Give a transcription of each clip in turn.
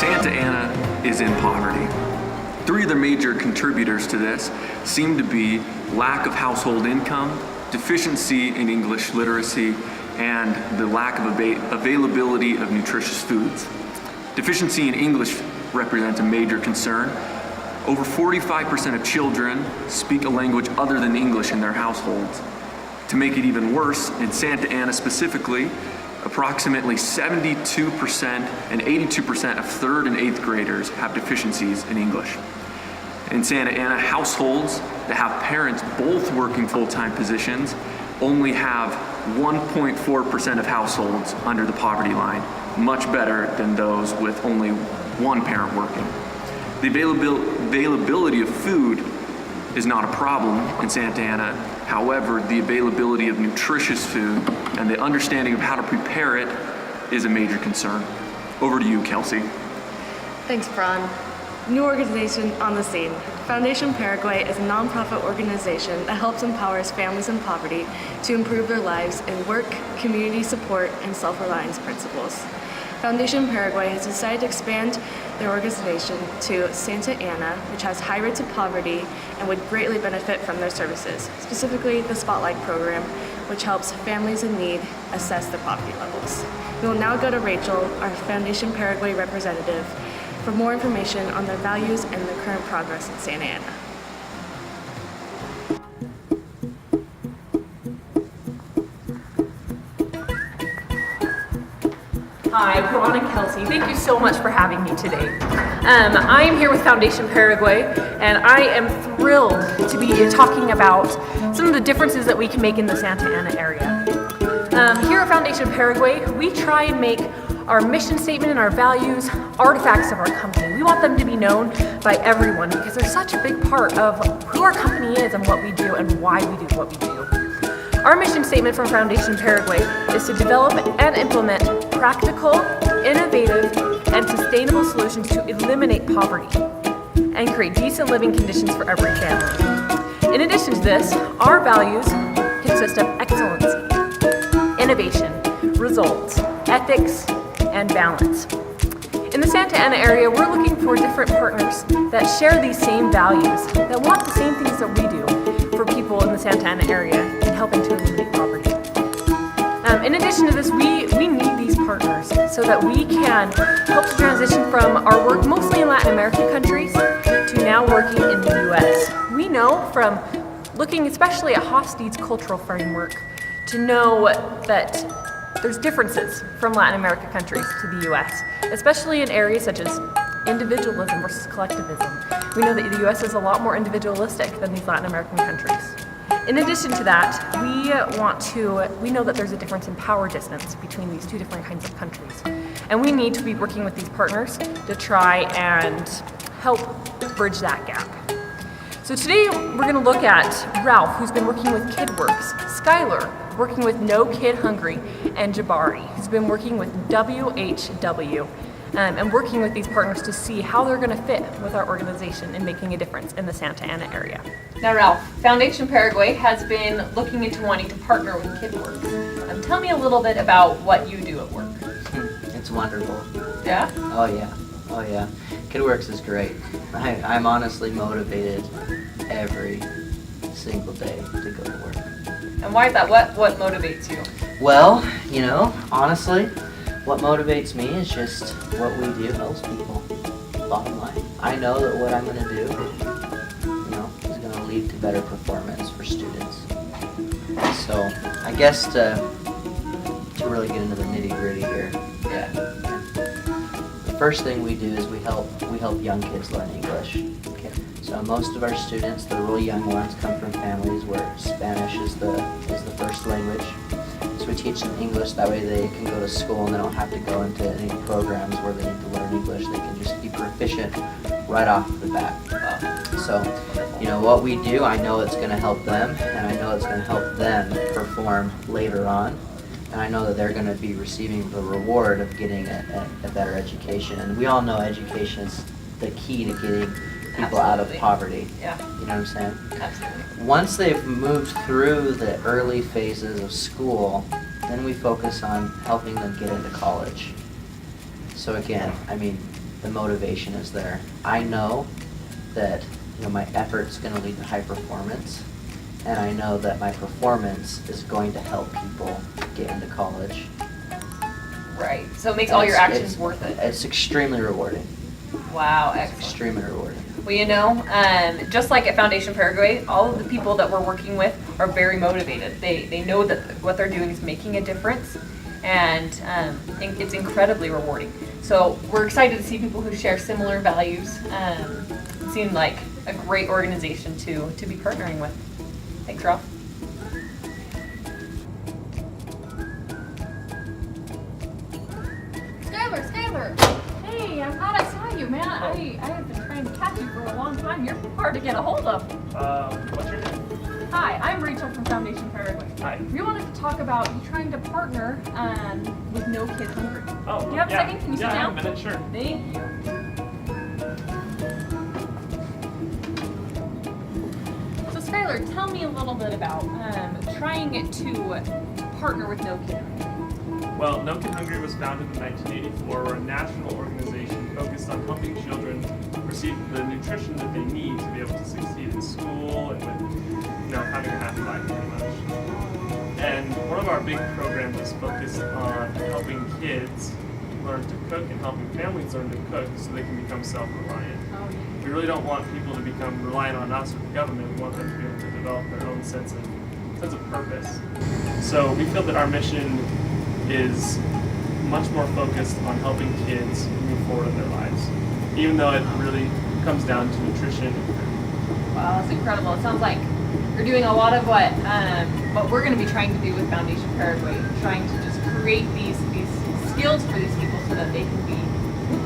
Santa Ana is in poverty. Three of the major contributors to this seem to be lack of household income, deficiency in English literacy, and the lack of availability of nutritious foods. Deficiency in English represents a major concern. Over 45% of children speak a language other than English in their households. To make it even worse, in Santa Ana specifically, approximately 72% and 82% of 3rd and 8th graders have deficiencies in English. In Santa Ana, households that have parents both working full-time positions only have 1.4% of households under the poverty line, much better than those with only one parent working. The availability of food is not a problem in Santa Ana. However, the availability of nutritious food and the understanding of how to prepare it is a major concern. Over to you, Kelsey. Thanks, Bron. New organization on the scene. Fundación Paraguay is a nonprofit organization that helps empowers families in poverty to improve their lives in work, community support, and self-reliance principles. Fundación Paraguay has decided to expand their organization to Santa Ana, which has high rates of poverty and would greatly benefit from their services, specifically the Spotlight program, which helps families in need assess their poverty levels. We will now go to Rachel, our Fundación Paraguay representative, for more information on their values and the current progress in Santa Ana. Hi, Bron and Kelsey. Thank you so much for having me today. I am here with Fundación Paraguay, and I am thrilled to be talking about some of the differences that we can make in the Santa Ana area. Here at Fundación Paraguay, we try and make our mission statement and our values artifacts of our company. We want them to be known by everyone because they're such a big part of who our company is and what we do and why we do what we do. Our mission statement from Fundación Paraguay is to develop and implement practical, innovative, and sustainable solutions to eliminate poverty and create decent living conditions for every family. In addition to this, our values consist of excellence, innovation, results, ethics, and balance. In the Santa Ana area, we're looking for different partners that share these same values, that want the same things that we do for people in the Santa Ana area in helping to eliminate poverty. In addition to this, we need these partners so that we can help to transition from our work mostly in Latin American countries to now working in the US. We know from looking especially at Hofstede's cultural framework to know that there's differences from Latin American countries to the US, especially in areas such as individualism versus collectivism. We know that the US is a lot more individualistic than these Latin American countries. In addition to that, we know that there's a difference in power distance between these two different kinds of countries. And we need to be working with these partners to try and help bridge that gap. So today we're going to look at Ralph, who's been working with KidWorks, Skylar, working with No Kid Hungry, and Jabari, who's been working with WHW, and working with these partners to see how they're going to fit with our organization in making a difference in the Santa Ana area. Now Ralph, Fundación Paraguay has been looking into wanting to partner with KidWorks. Tell me a little bit about what you do at work. It's wonderful. Yeah? Oh yeah. KidWorks is great. I'm honestly motivated every single day to go to work. And why is that? What motivates you? Well, honestly, what motivates me is just what we do helps people. Bottom line. I know that what I'm going to do, is going to lead to better performance for students. So, I guess to really get into the nitty-gritty here, the first thing we do is we help young kids learn English. Okay. So most of our students, the real young ones, come from families where Spanish is the first language. So we teach them English, that way they can go to school and they don't have to go into any programs where they need to learn English. They can just be proficient right off the bat. So, what we do, I know it's going to help them, and I know it's going to help them perform later on. And I know that they're going to be receiving the reward of getting a better education. And we all know education is the key to getting people out of poverty. Yeah. You know what I'm saying? Absolutely. Once they've moved through the early phases of school, then we focus on helping them get into college. So again, the motivation is there. I know that my effort's going to lead to high performance, and I know that my performance is going to help people get into college. Right. So it makes all your actions worth it. It's extremely rewarding. Wow, It's excellent. extremely rewarding. Well, just like at Foundation Paraguay, all of the people that we're working with are very motivated. They know that what they're doing is making a difference, and it's incredibly rewarding. So we're excited to see people who share similar values. It seemed like a great organization to be partnering with. Thanks, Ralph. Skylar! Hey, I'm glad I saw you, man. I have been trying to catch you for a long time. You're hard to get a hold of. What's your name? Hi, I'm Rachel from Foundation Paraguay. Hi. We wanted to talk about you trying to partner with No Kid Hungry. Oh, Do you have a second? Can you sit I down? have a minute, sure. Thank you. So Skylar, tell me a little bit about trying to partner with No Kid Hungry. Well, No Kid Hungry was founded in 1984. We're a national organization focused on helping children receive the nutrition that they need to be able to succeed in school and with, having a happy life pretty much. And one of our big programs is focused on helping kids learn to cook and helping families learn to cook so they can become self-reliant. We really don't want people to become reliant on us or the government. We want them to be able to develop their own sense of purpose. So we feel that our mission is much more focused on helping kids move forward in their lives, even though it really comes down to nutrition. Wow, that's incredible. It sounds like you're doing a lot of what we're going to be trying to do with Foundation Paraguay, trying to just create these skills for these people so that they can be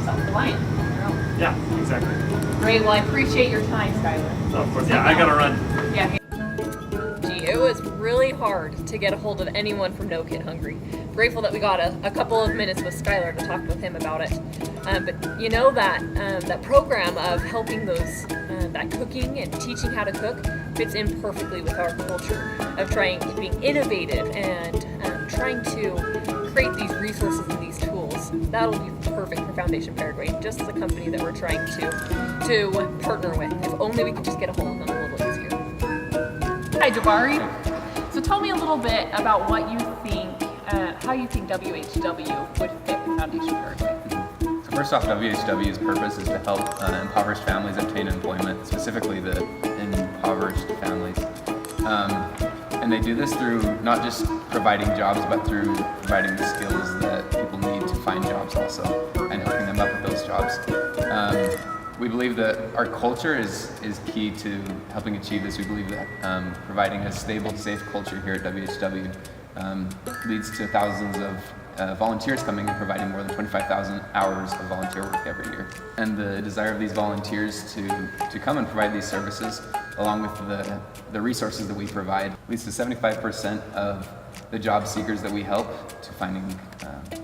self-reliant on their own. Yeah, exactly. Great. Well, I appreciate your time, Skylar. Oh, of course. Yeah, I gotta run. Yeah. Gee, it was really hard to get a hold of anyone from No Kid Hungry. Grateful that we got a couple of minutes with Skylar to talk with him about it. But you know that program of helping those that cooking and teaching how to cook fits in perfectly with our culture of being innovative and trying to create these resources and these tools. That'll be perfect for Foundation Paraguay, just as a company that we're trying to partner with. If only we could just get a hold of them a little easier. Hi, Jabari. So tell me a little bit about what you think, how you think WHW would fit with Foundation Paraguay. So first off, WHW's purpose is to help impoverished families obtain employment, specifically the impoverished families. And they do this through not just providing jobs, but through providing the skills that people need to find jobs also, and hooking them up with those jobs. We believe that our culture is key to helping achieve this. We believe that providing a stable, safe culture here at WHW leads to thousands of volunteers coming and providing more than 25,000 hours of volunteer work every year. And the desire of these volunteers to come and provide these services, along with the resources that we provide, leads to 75% of the job seekers that we help to finding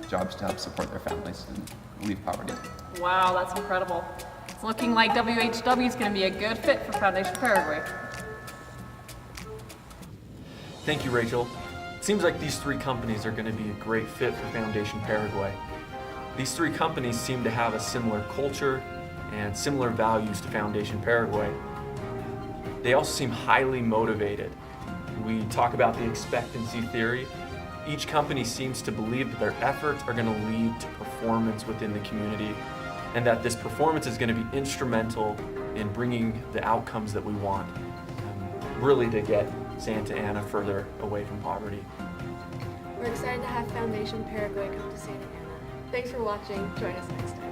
jobs to help support their families and leave poverty. Wow, that's incredible. It's looking like WHW is going to be a good fit for Foundation Paraguay. Thank you, Rachel. It seems like these three companies are going to be a great fit for Foundation Paraguay. These three companies seem to have a similar culture and similar values to Foundation Paraguay. They also seem highly motivated. We talk about the expectancy theory. Each company seems to believe that their efforts are going to lead to performance within the community, and that this performance is going to be instrumental in bringing the outcomes that we want, really to get Santa Ana further away from poverty. We're excited to have Foundation Paraguay come to Santa Ana. Thanks for watching. Join us next time.